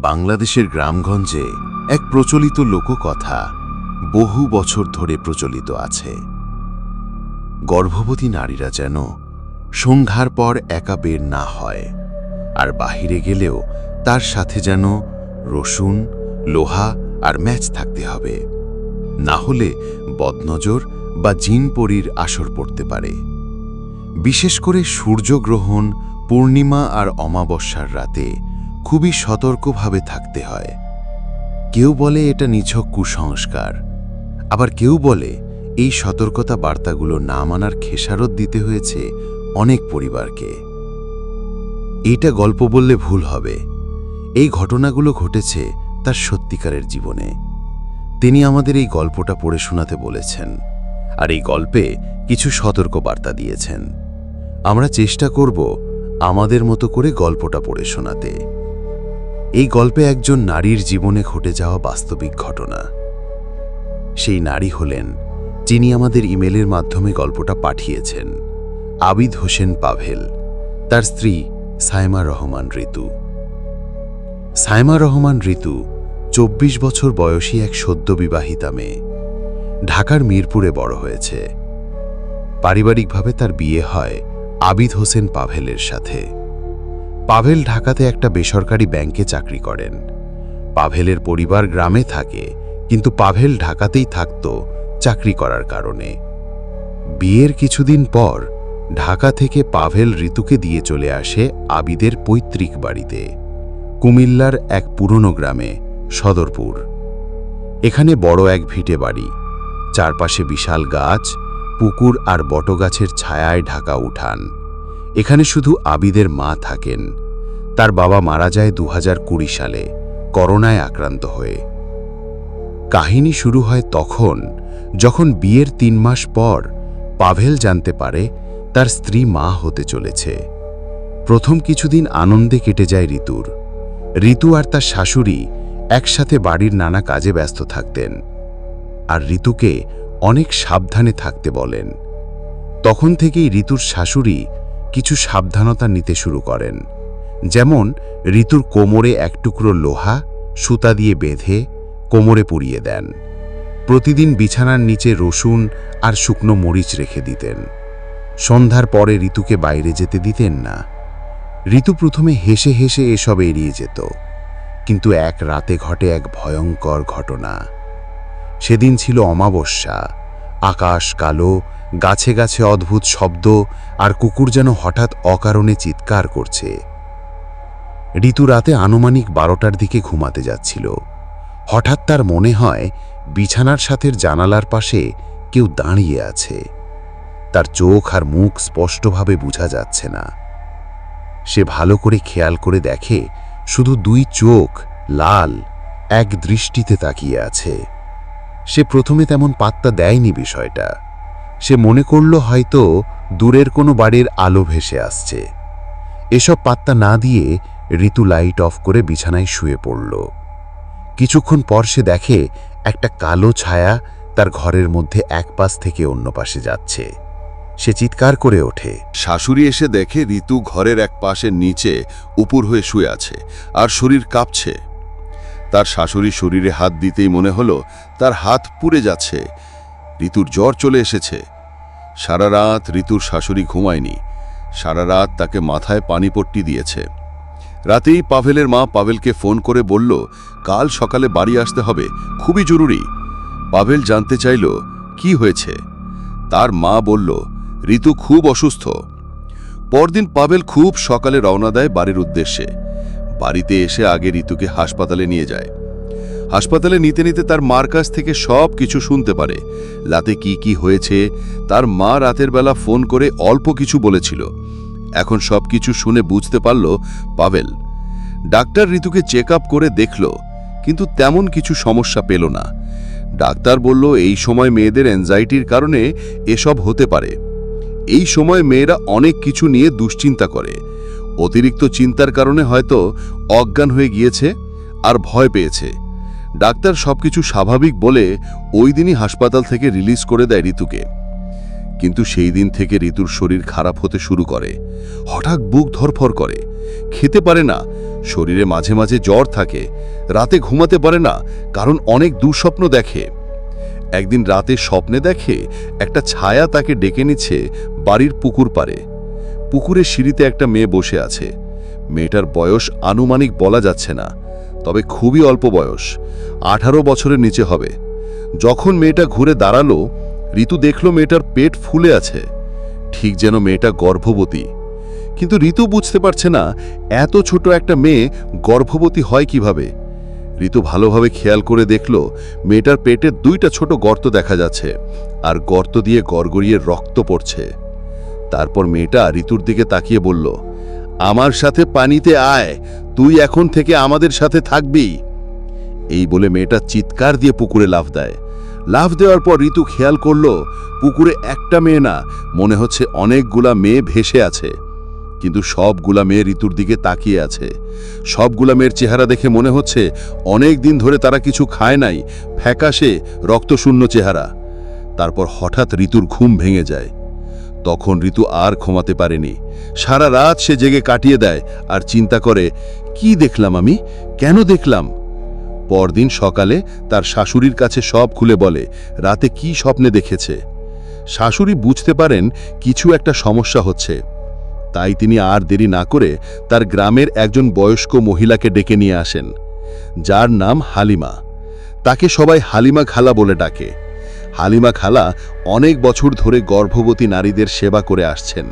বাংলাদেশের গ্রামগঞ্জে এক প্রচলিত লোককথা বহু বছর ধরে প্রচলিত আছে। গর্ভবতী নারীরা যেন সন্ধ্যার পর একা বের না হয়, আর বাহিরে গেলেও তার সাথে যেন রসুন, লোহা আর ম্যাচ থাকতে হবে, না হলে বদনজর বা জিনপরির আসর পড়তে পারে। বিশেষ করে সূর্যগ্রহণ, পূর্ণিমা আর অমাবস্যার রাতে খুবই সতর্কভাবে থাকতে হয়। কেউ বলে এটা নিছক কুসংস্কার, আবার কেউ বলে এই সতর্কতা বার্তাগুলো না মানার খেসারত দিতে হয়েছে অনেক পরিবারকে। এইটা গল্প বললে ভুল হবে, এই ঘটনাগুলো ঘটেছে তার সত্যিকারের জীবনে। তিনি আমাদের এই গল্পটা পড়ে শোনাতে বলেছেন, আর এই গল্পে কিছু সতর্ক বার্তা দিয়েছেন। আমরা চেষ্টা করব আমাদের মতো করে গল্পটা পড়ে শোনাতে। এই গল্পে একজন নারীর জীবনে ঘটে যাওয়া বাস্তবিক ঘটনা। সেই নারী হলেন যিনি আমাদের ইমেলের মাধ্যমে গল্পটা পাঠিয়েছেন, আবিদ হোসেন পাভেল, তার স্ত্রী সাইমা রহমান ঋতু। সাইমা রহমান ঋতু 24 বছর বয়সী এক সদ্যবিবাহিতা মেয়ে। ঢাকার মিরপুরে বড় হয়েছে। পারিবারিকভাবে তার বিয়ে হয় আবিদ হোসেন পাভেলের সাথে। পাভেল ঢাকাতে একটা বেসরকারি ব্যাংকে চাকরি করেন। পাভেলের পরিবার গ্রামে থাকে, কিন্তু পাভেল ঢাকাতেই থাকত চাকরি করার কারণে। বিয়ের কিছুদিন পর ঢাকা থেকে পাভেল ঋতুকে দিয়ে চলে আসে আবিদের পৈতৃক বাড়িতে, কুমিল্লার এক পুরনো গ্রামে, সদরপুর। এখানে বড় এক ভিটে বাড়ি, চারপাশে বিশাল গাছ, পুকুর আর বটগাছের ছায়ায় ঢাকা উঠান। এখানে শুধু আবিদের মা থাকেন। তার বাবা মারা যায় 2020 সালে করোনায় আক্রান্ত হয়ে। কাহিনী শুরু হয় তখন যখন বিয়ের 3 মাস পর পাভেল জানতে পারে তার স্ত্রী মা হতে চলেছে। প্রথম কিছুদিন আনন্দে কেটে যায় ঋতুর। ঋতু আর তার শাশুড়ি একসাথে বাড়ির নানা কাজে ব্যস্ত থাকতেন, আর ঋতুকে অনেক সাবধানে থাকতে বলেন। তখন থেকেই ঋতুর শাশুড়ি কিছু সাবধানতা নিতে শুরু করেন, যেমন ঋতুর কোমরে এক টুকরো লোহা সুতা দিয়ে বেঁধে কোমরে পুড়িয়ে দেন। প্রতিদিন বিছানার নিচে রসুন আর শুকনো মরিচ রেখে দিতেন। সন্ধ্যার পরে ঋতুকে বাইরে যেতে দিতেন না। ঋতু প্রথমে হেসে হেসে এসব এড়িয়ে যেত, কিন্তু এক রাতে ঘটে এক ভয়ঙ্কর ঘটনা। সেদিন ছিল অমাবস্যা। আকাশ কালো, গাছে গাছে অদ্ভুত শব্দ, আর কুকুর যেন হঠাৎ অকারণে চিৎকার করছে। ঋতু রাতে আনুমানিক 12টার দিকে ঘুমাতে যাচ্ছিল। হঠাৎ তার মনে হয় বিছানার সাথে জানালার পাশে কেউ দাঁড়িয়ে আছে। তার চোখ আর মুখ স্পষ্টভাবে বোঝা যাচ্ছে না। সে ভালো করে খেয়াল করে দেখে শুধু 2 চোখ লাল এক দৃষ্টিতে তাকিয়ে আছে। সে প্রথমে তেমন পাত্তা দেয়নি বিষয়টা। সে মনে করল হয়তো দূরের কোনো বাড়ির আলো ভেসে আসছে। এসব পাত্তা না দিয়ে ঋতু লাইট অফ করে বিছানায় শুয়ে পড়ল। কিছুক্ষণ পর সে দেখে একটা কালো ছায়া তার ঘরের মধ্যে এক পাশ থেকে অন্য পাশে যাচ্ছে। সে চিৎকার করে ওঠে। শাশুড়ি এসে দেখে ঋতু ঘরের এক পাশের নিচে উপুর হয়ে শুয়ে আছে আর শরীর কাঁপছে। তার শাশুড়ির শরীরে হাত দিতেই মনে হলো তার হাত পুড়ে যাচ্ছে। ঋতুর জ্বর চলে এসেছে। সারা রাত ঋতুর শাশুড়ি ঘুমায়নি। সারা রাত তাকে মাথায় পানিপট্টি দিয়েছে। রাতেই পাভেলের মা পাভেলকে ফোন করে বলল, কাল সকালে বাড়ি আসতে হবে, খুবই জরুরি। পাভেল জানতে চাইল কি হয়েছে। তার মা বলল, ঋতু খুব অসুস্থ। পরদিন পাভেল খুব সকালে রওনা দেয় বাড়ির উদ্দেশ্যে। বাড়িতে এসে আগে ঋতুকে হাসপাতালে নিয়ে যায়। হাসপাতালে নিতে নিতে তার মার কাছ থেকে সব কিছু শুনতে পারে। রাতে কি কি হয়েছে তার মা রাতের বেলা ফোন করে অল্প কিছু বলেছিল। এখন সব কিছু শুনে বুঝতে পারল পাভেল। ডাক্তার ঋতুকে চেক আপ করে দেখল, কিন্তু তেমন কিছু সমস্যা পেল না। ডাক্তার বলল এই সময় মেয়েদের অ্যাংজাইটির কারণে এসব হতে পারে। এই সময় মেয়েরা অনেক কিছু নিয়ে দুশ্চিন্তা করে। অতিরিক্ত চিন্তার কারণে হয়তো অজ্ঞান হয়ে গিয়েছে আর ভয় পেয়েছে। ডাক্তার সবকিছু স্বাভাবিক বলে ওই দিনই হাসপাতাল থেকে রিলিজ করে দেয় ঋতুকে। কিন্তু সেই দিন থেকে ঋতুর শরীর খারাপ হতে শুরু করে। হঠাৎ বুক ধরফর করে, খেতে পারে না, শরীরে মাঝে মাঝে জ্বর থাকে, রাতে ঘুমাতে পারে না কারণ অনেক দুঃস্বপ্ন দেখে। একদিন রাতে স্বপ্নে দেখে একটা ছায়া তাকে ডেকে নিচ্ছে বাড়ির পুকুর পাড়ে। পুকুরের সিঁড়িতে একটা মেয়ে বসে আছে। মেয়েটার বয়স আনুমানিক বলা যাচ্ছে না, তবে খুবই অল্প বয়স, 18 বছরের নিচে হবে। যখন মেয়েটা ঘুরে দাঁড়ালো, ঋতু দেখল মেয়েটার পেট ফুলে আছে, ঠিক যেন মেয়েটা গর্ভবতী। কিন্তু ঋতু বুঝতে পারছে না এত ছোট একটা মেয়ে গর্ভবতী হয় কিভাবে। ঋতু ভালোভাবে খেয়াল করে দেখল মেয়েটার পেটে 2টা ছোট গর্ত দেখা যাচ্ছে, আর গর্ত দিয়ে গড়গড়িয়ে রক্ত পড়ছে। তারপর মেয়েটা ঋতুর দিকে তাকিয়ে বলল, আমার সাথে পানিতে আয়, তুই এখন থেকে আমাদের সাথে থাকবি। এই বলে মেয়েটা চিৎকার দিয়ে পুকুরে লাফ দেয়। লাফ দেওয়ার পর ঋতু খেয়াল করল পুকুরে একটা মেয়ে না, মনে হচ্ছে অনেকগুলা মেয়ে ভেসে আছে। কিন্তু সবগুলা মেয়ে ঋতুর দিকে তাকিয়ে আছে। সবগুলা মেয়ের চেহারা দেখে মনে হচ্ছে অনেক দিন ধরে তারা কিছু খায় নাই, ফ্যাকাশে রক্তশূন্য চেহারা। তারপর হঠাৎ ঋতুর ঘুম ভেঙে যায়। তখন ঋতু আর ঘুমাতে পারেনি। সারা রাত সে জেগে কাটিয়ে দেয় আর চিন্তা করে, কি দেখলাম আমি, কেন দেখলাম। পরদিন সকালে তার শাশুড়ির কাছে সব খুলে বলে রাতে কি স্বপ্নে দেখেছে। শাশুড়ি বুঝতে পারেন কিছু একটা সমস্যা হচ্ছে, তাই তিনি আর দেরি না করে তার গ্রামের একজন বয়স্ক মহিলাকে ডেকে নিয়ে আসেন, যার নাম হালিমা। তাকে সবাই হালিমা খালা বলে ডাকে। হালিমা খালা অনেক বছর ধরে গর্ভবতী নারীদের সেবা করে আসছেন।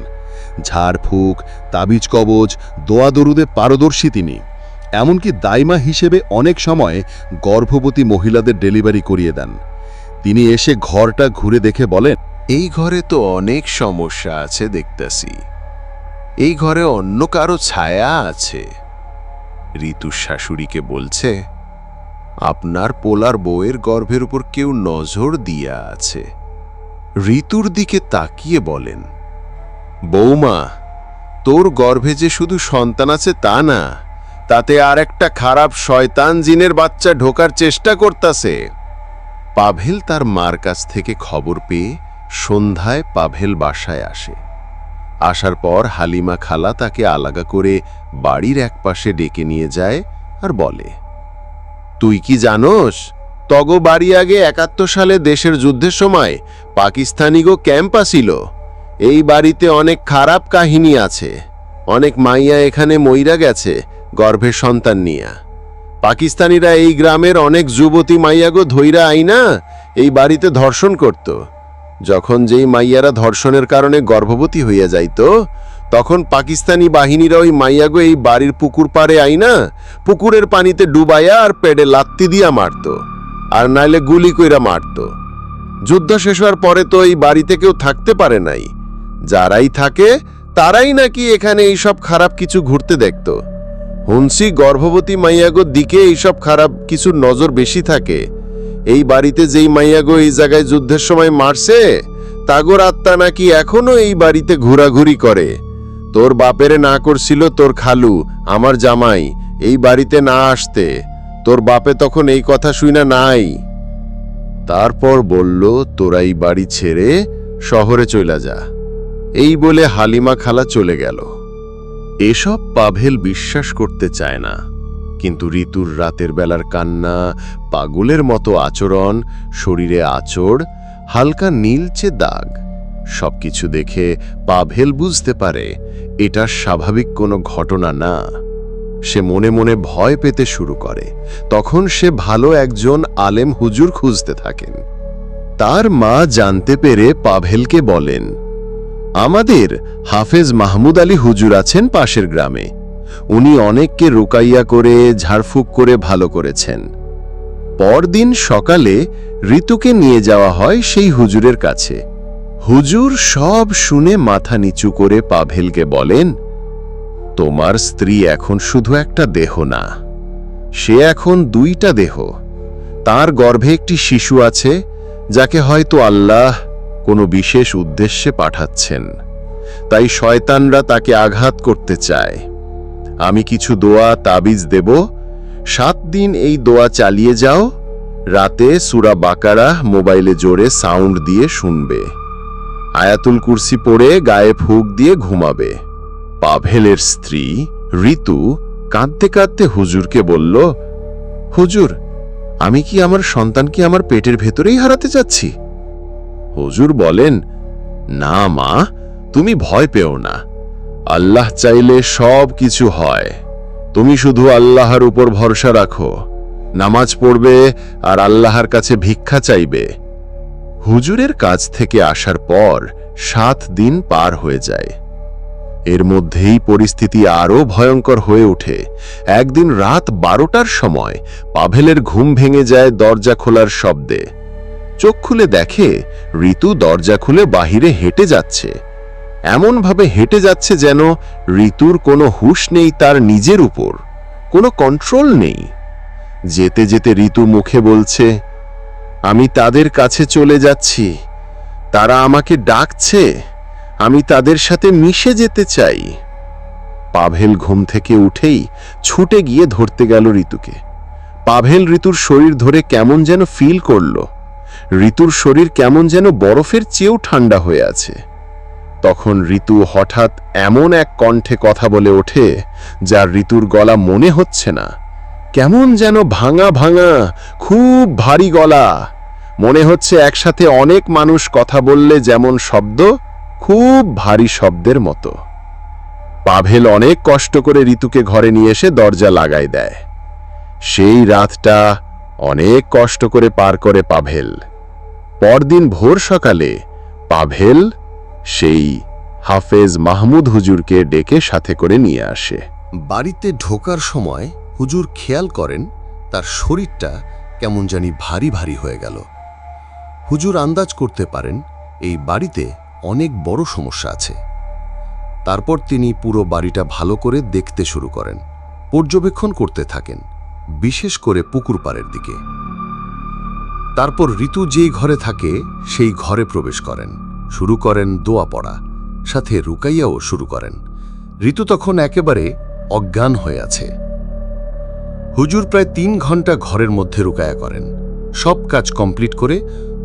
ঝাড়ফুঁক, তাবিজ কবজ, দোয়া দরুদে পারদর্শী তিনি। এমনকি দাইমা হিসেবে অনেক সময় গর্ভবতী মহিলাদের ডেলিভারি করিয়ে দেন। তিনি এসে ঘরটা ঘুরে দেখে বলেন, এই ঘরে তো অনেক সমস্যা আছে দেখতাছি। এই ঘরে অন্য কারো ছায়া আছে। ঋতুর শাশুড়িকে বলছে, আপনার পোলার বউয়ের গর্ভের উপর কেউ নজর দিয়া আছে। ঋতুর দিকে তাকিয়ে বলেন, বৌমা, তোর গর্ভে যে শুধু সন্তান আছে তা না, তাতে আর একটা খারাপ শয়তান জিনের বাচ্চা ঢোকার চেষ্টা করতাছে। পাভেল তার মার কাছ থেকে খবর পেয়ে সন্ধ্যায় পাভেল বাসায় আসে। আসার পর হালিমা খালা তাকে আলাদা করে বাড়ির একপাশে ডেকে নিয়ে যায় আর বলে, তুই কি জানোস, তগো বাড়ি আগে 71 সালে দেশের যুদ্ধের সময় পাকিস্তানিগো ক্যাম্প আসিল। এই বাড়িতে অনেক খারাপ কাহিনী আছে। অনেক মাইয়া এখানে মইরা গেছে গর্ভে সন্তান নিয়া। পাকিস্তানিরা এই গ্রামের অনেক যুবতী মাইয়াগো ধইরা আইনা এই বাড়িতে ধর্ষণ করত। যখন যেই মাইয়ারা ধর্ষণের কারণে গর্ভবতী হইয়া যাইত, তখন পাকিস্তানি বাহিনীরা ওই মাইয়াগো এই বাড়ির পুকুর পাড়ে আইনা পুকুরের পানিতে ডুবাইয়া আর পেডে লাত্তি দিয়া মারত, আর নাইলে গুলি কইরা মারত। যুদ্ধ শেষ হওয়ার পরে তো এই বাড়িতে কেউ থাকতে পারে নাই। যারাই থাকে তারাই নাকি এখানে এইসব খারাপ কিছু ঘুরতে দেখত। হুনসি গর্ভবতী মাইয়াগোর দিকে এইসব খারাপ কিছুর নজর বেশি থাকে। এই বাড়িতে যেই মাইয়াগো এই জায়গায় যুদ্ধের সময় মারছে, তাগোর আত্মা নাকি এখনো এই বাড়িতে ঘোরাঘুরি করে। তোর বাপেরে না করছিল তোর খালু, আমার জামাই, এই বাড়িতে না আসতে। তোর বাপে তখন এই কথা শুইনা নাই। তারপর বলল, তোরা এই বাড়ি ছেড়ে শহরে চলে যা। এই বলে হালিমা খালা চলে গেল। এসব পাভেল বিশ্বাস করতে চায় না, কিন্তু ঋতুর রাতের বেলার কান্না, পাগলের মতো আচরণ, শরীরে আঁচড়, হালকা নীলচে দাগ, সবকিছু দেখে পাভেল বুঝতে পারে এটা স্বাভাবিক কোনো ঘটনা না। সে মনে মনে ভয় পেতে শুরু করে। তখন সে ভালো একজন আলেম হুজুর খুঁজতে থাকেন। তার মা জানতে পেরে পাভেলকে বলেন, আমাদের হাফেজ মাহমুদ আলী হুজুর আছেন পাশের গ্রামে। উনি অনেককে রুকাইয়া করে, ঝাড়ফুঁক করে ভালো করেছেন। পরদিন সকালে ঋতুকে নিয়ে যাওয়া হয় সেই হুজুরের কাছে। হুজুর সব শুনে মাথা নিচু করে পাভেলকে বলেন, তোমার স্ত্রী এখন শুধু একটা দেহ না, সে এখন 2টা দেহ। তার গর্ভে একটি শিশু আছে, যাকে হয়তো আল্লাহ কোনো বিশেষ উদ্দেশ্যে পাঠাচ্ছেন। তাই শয়তানরা তাকে আঘাত করতে চায়। আমি কিছু দোয়া তাবিজ দেব, 7 দিন এই দোয়া চালিয়ে যাও। রাতে সূরা বাকারা মোবাইলে জোরে সাউন্ড দিয়ে শুনবে, আয়াতুল কুরসি পড়ে গায়ে ফুঁক দিয়ে ঘুমাবে। পাভেলের স্ত্রী ঋতু কাঁদতে কাঁদতে হুজুরকে বলল, হুজুর, আমি কি আমার সন্তানকে আমার পেটের ভেতরেই হারাতে চাচ্ছি? হুজুর বলেন, না মা, তুমি ভয় পেও না। আল্লাহ চাইলে সব কিছু হয়। তুমি শুধু আল্লাহর উপর ভরসা রাখো, নামাজ পড়বে আর আল্লাহর কাছে ভিক্ষা চাইবে। হুজুরের কাছ থেকে আসার পর 7 দিন পার হয়ে যায়। এর মধ্যেই পরিস্থিতি আরও ভয়ঙ্কর হয়ে ওঠে। একদিন রাত 12টার সময় পাভেলের ঘুম ভেঙে যায় দরজা খোলার শব্দে। চোখ খুলে দেখে ঋতু দরজা খুলে বাহিরে হেঁটে যাচ্ছে। এমনভাবে হেঁটে যাচ্ছে যেন ঋতুর কোনো হুঁশ নেই, তার নিজের উপর কোনো কন্ট্রোল নেই। যেতে যেতে ঋতু মুখে বলছে, আমি তাদের কাছে চলে যাচ্ছি, তারা আমাকে ডাকছে, আমি তাদের সাথে মিশে যেতে চাই। পাভেল ঘুম থেকে উঠেই ছুটে গিয়ে ধরতে গেল ঋতুকে। পাভেল ঋতুর শরীর ধরে কেমন যেন ফিল করল। ঋতুর শরীর কেমন যেন বরফের চেয়েও ঠান্ডা হয়ে আছে। তখন ঋতু হঠাৎ এমন এক কণ্ঠে কথা বলে ওঠে, যার ঋতুর গলা মনে হচ্ছে না। কেমন যেন ভাঙা ভাঙা, খুব ভারী গলা। মনে হচ্ছে একসাথে অনেক মানুষ কথা বললে যেমন শব্দ, খুব ভারী শব্দের মতো। পাভেল অনেক কষ্ট করে ঋতুকে ঘরে নিয়ে এসে দরজা লাগাই দেয়। সেই রাতটা অনেক কষ্ট করে পার করে পাভেল। পরদিন ভোর সকালে পাভেল সেই হাফেজ মাহমুদ হুজুরকে ডেকে সাথে করে নিয়ে আসে। বাড়িতে ঢোকার সময় হুজুর খেয়াল করেন তার শরীরটা কেমন জানি ভারী ভারী হয়ে গেল। হুজুর আন্দাজ করতে পারেন এই বাড়িতে অনেক বড় সমস্যা আছে। তারপর তিনি পুরো বাড়িটা ভালো করে দেখতে শুরু করেন, পর্যবেক্ষণ করতে থাকেন, বিশেষ করে পুকুর পাড়ের দিকে। তারপর ঋতু যেই ঘরে থাকে সেই ঘরে প্রবেশ করেন, শুরু করেন দোয়া পড়া, সাথে রুকাইয়াও শুরু করেন। ঋতু তখন একেবারে অজ্ঞান হয়ে আছে। হুজুর প্রায় 3 ঘন্টা ঘরের মধ্যে রুকায়া করেন। সব কাজ কমপ্লিট করে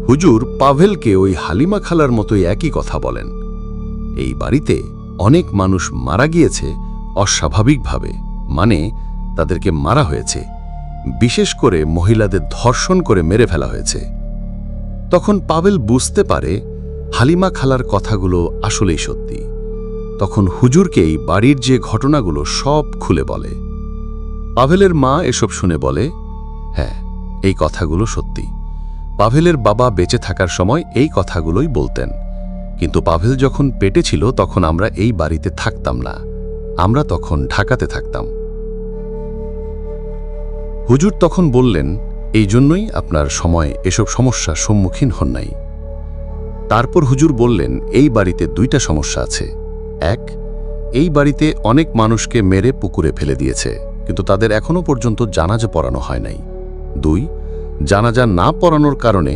হুজুর পাভেলকে ওই হালিমা খালার মতোই একই কথা বলেন। এই বাড়িতে অনেক মানুষ মারা গিয়েছে অস্বাভাবিকভাবে, মানে তাদেরকে মারা হয়েছে, বিশেষ করে মহিলাদের ধর্ষণ করে মেরে ফেলা হয়েছে। তখন পাভেল বুঝতে পারে হালিমা খালার কথাগুলো আসলেই সত্যি। তখন হুজুরকেই বাড়ির যে ঘটনাগুলো সব খুলে বলে। পাভেলের মা এসব শুনে বলে, হ্যাঁ, এই কথাগুলো সত্যি। পাভেলের বাবা বেঁচে থাকার সময় এই কথাগুলোই বলতেন, কিন্তু পাভেল যখন পেটে ছিল তখন আমরা এই বাড়িতে থাকতাম না, আমরা তখন ঢাকাতে থাকতাম। হুজুর তখন বললেন, এই জন্যই আপনার সময় এসব সমস্যার সম্মুখীন হন নাই। তারপর হুজুর বললেন, এই বাড়িতে 2টা সমস্যা আছে। 1, এই বাড়িতে অনেক মানুষকে মেরে পুকুরে ফেলে দিয়েছে, কিন্তু তাদের এখনো পর্যন্ত জানাজা পড়ানো হয় নাই। 2, জানাজা না পড়ানোর কারণে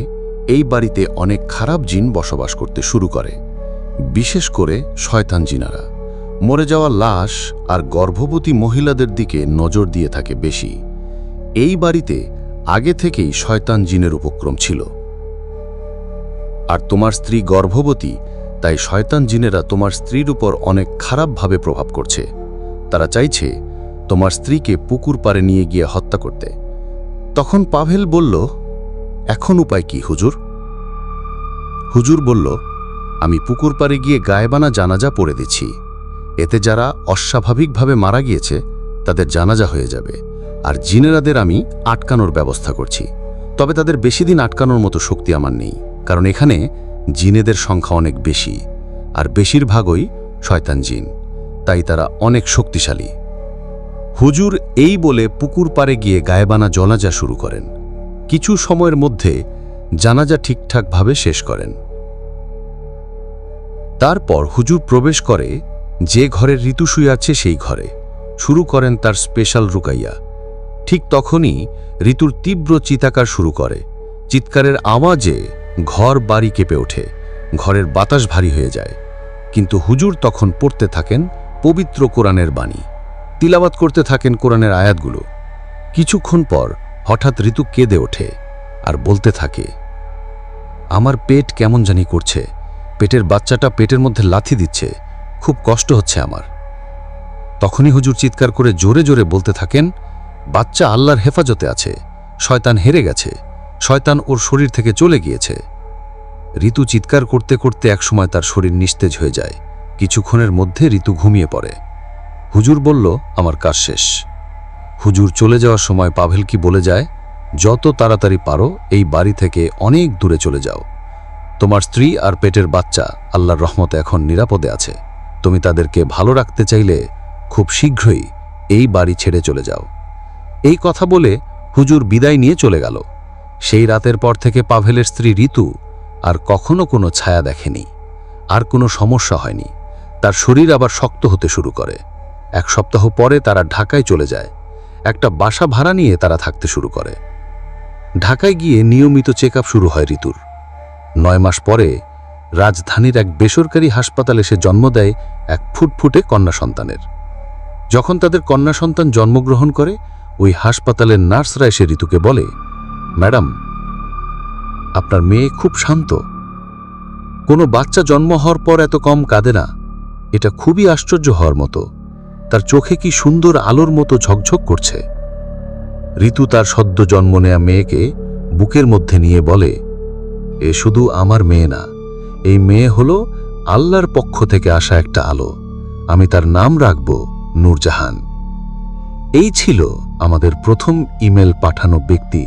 এই বাড়িতে অনেক খারাপ জিন বসবাস করতে শুরু করে, বিশেষ করে শয়তান জিনারা। মরে যাওয়া লাশ আর গর্ভবতী মহিলাদের দিকে নজর দিয়ে থাকে বেশি। এই বাড়িতে আগে থেকেই শয়তান জিনের উপক্রম ছিল। আর তোমার স্ত্রী গর্ভবতী, তাই শয়তান জিনেরা তোমার স্ত্রীর উপর অনেক খারাপভাবে প্রভাব করছে। তারা চাইছে তোমার স্ত্রীকে পুকুর পাড়ে নিয়ে গিয়ে হত্যা করতে। তখন পাভেল বলল, এখন উপায় কি হুজুর? হুজুর বলল, আমি পুকুর পাড়ে গিয়ে গায়েবানা জানাজা পড়ে দিচ্ছি। এতে যারা অস্বাভাবিকভাবে মারা গিয়েছে তাদের জানাজা হয়ে যাবে, আর জিনেরাদের আমি আটকানোর ব্যবস্থা করছি। তবে তাদের বেশি দিন আটকানোর মতো শক্তি আমার নেই, কারণ এখানে জিনেদের সংখ্যা অনেক বেশি, আর বেশিরভাগই শয়তান জিন, তাই তারা অনেক শক্তিশালী। হুজুর এই বলে পুকুর পাড়ে গিয়ে গায়েবানা জানাজা শুরু করেন। কিছু সময়ের মধ্যে জানাজা ঠিকঠাকভাবে শেষ করেন। তারপর হুজুর প্রবেশ করে যে ঘরে ঋতু শুয়ে আছে সেই ঘরে, শুরু করেন তার স্পেশাল রুকাইয়া। ঠিক তখনই ঋতুর তীব্র চিৎকার শুরু করে। চিৎকারের আওয়াজে ঘর বাড়ি কেঁপে ওঠে, ঘরের বাতাস ভারী হয়ে যায়। কিন্তু হুজুর তখন পড়তে থাকেন পবিত্র কোরআনের বাণী, তিলাওয়াত করতে থাকেন কোরআনের আয়াতগুলো। কিছুক্ষণ পর হঠাৎ ঋতু কেঁদে ওঠে আর বলতে থাকে, আমার পেট কেমন জানি করছে, পেটের বাচ্চাটা পেটের মধ্যে লাথি দিচ্ছে, খুব কষ্ট হচ্ছে আমার। তখনই হুজুর চিৎকার করে জোরে জোরে বলতে থাকেন, বাচ্চা আল্লাহর হেফাজতে আছে, শয়তান হেরে গেছে, শয়তান ওর শরীর থেকে চলে গিয়েছে। ঋতু চিৎকার করতে করতে একসময় তার শরীর নিস্তেজ হয়ে যায়। কিছুক্ষণের মধ্যে ঋতু ঘুমিয়ে পড়ে। হুজুর বলল, আমার কাজ শেষ। হুজুর চলে যাওয়ার সময় পাভেল কি বলে যায়, যত তাড়াতাড়ি পারো এই বাড়ি থেকে অনেক দূরে চলে যাও। তোমার স্ত্রী আর পেটের বাচ্চা আল্লাহর রহমতে এখন নিরাপদে আছে। তুমি তাদেরকে ভালো রাখতে চাইলে খুব শীঘ্রই এই বাড়ি ছেড়ে চলে যাও। এই কথা বলে হুজুর বিদায় নিয়ে চলে গেল। সেই রাতের পর থেকে পাভেলের স্ত্রী ঋতু আর কখনো কোনো ছায়া দেখেনি। আর কোনো সমস্যা হয়নি। তার শরীর আবার শক্ত হতে শুরু করে। 1 সপ্তাহ পরে তারা ঢাকায় চলে যায়। একটা বাসা ভাড়া নিয়ে তারা থাকতে শুরু করে। ঢাকায় গিয়ে নিয়মিত চেকআপ শুরু হয় ঋতুর। 9 মাস পরে রাজধানীর এক বেসরকারি হাসপাতালে সে জন্ম দেয় এক ফুটফুটে কন্যা সন্তানের। যখন তাদের কন্যা সন্তান জন্মগ্রহণ করে, ওই হাসপাতালের নার্সরা এসে ঋতুকে বলে, ম্যাডাম, আপনার মেয়ে খুব শান্ত। কোনো বাচ্চা জন্ম হওয়ার পর এত কম কাঁদে না। এটা খুবই আশ্চর্য হওয়ার মতো। তার চোখে কি সুন্দর আলোর মতো ঝকঝক করছে। ঋতু তার সদ্য জন্ম নেয়া মেয়েকে বুকের মধ্যে নিয়ে বলে, এ শুধু আমার মেয়ে না, এই মেয়ে হলো আল্লাহর পক্ষ থেকে আসা একটা আলো। আমি তার নাম রাখব নূরজাহান। এই ছিল আমাদের প্রথম ইমেল পাঠানো ব্যক্তি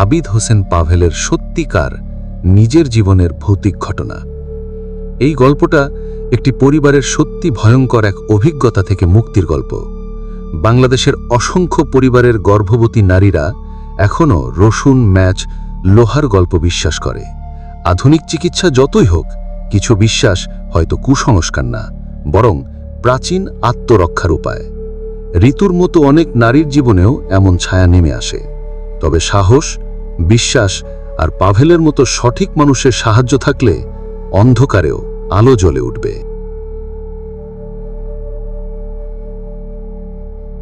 আবিদ হোসেন পাভেলের সত্যিকার নিজের জীবনের ভৌতিক ঘটনা। এই গল্পটা একটি পরিবারের সত্যি ভয়ঙ্কর এক অভিজ্ঞতা থেকে মুক্তির গল্প। বাংলাদেশের অসংখ্য পরিবারের গর্ভবতী নারীরা এখনও রসুন, ম্যাচ, লোহার গল্প বিশ্বাস করে। আধুনিক চিকিৎসা যতই হোক, কিছু বিশ্বাস হয়তো কুসংস্কার না, বরং প্রাচীন আত্মরক্ষার উপায়। ঋতুর মতো অনেক নারীর জীবনেও এমন ছায়া নেমে আসে। তবে সাহস, বিশ্বাস আর পাভেলের মতো সঠিক মানুষের সাহায্য থাকলে অন্ধকারেও আলো জ্বলে উঠবে।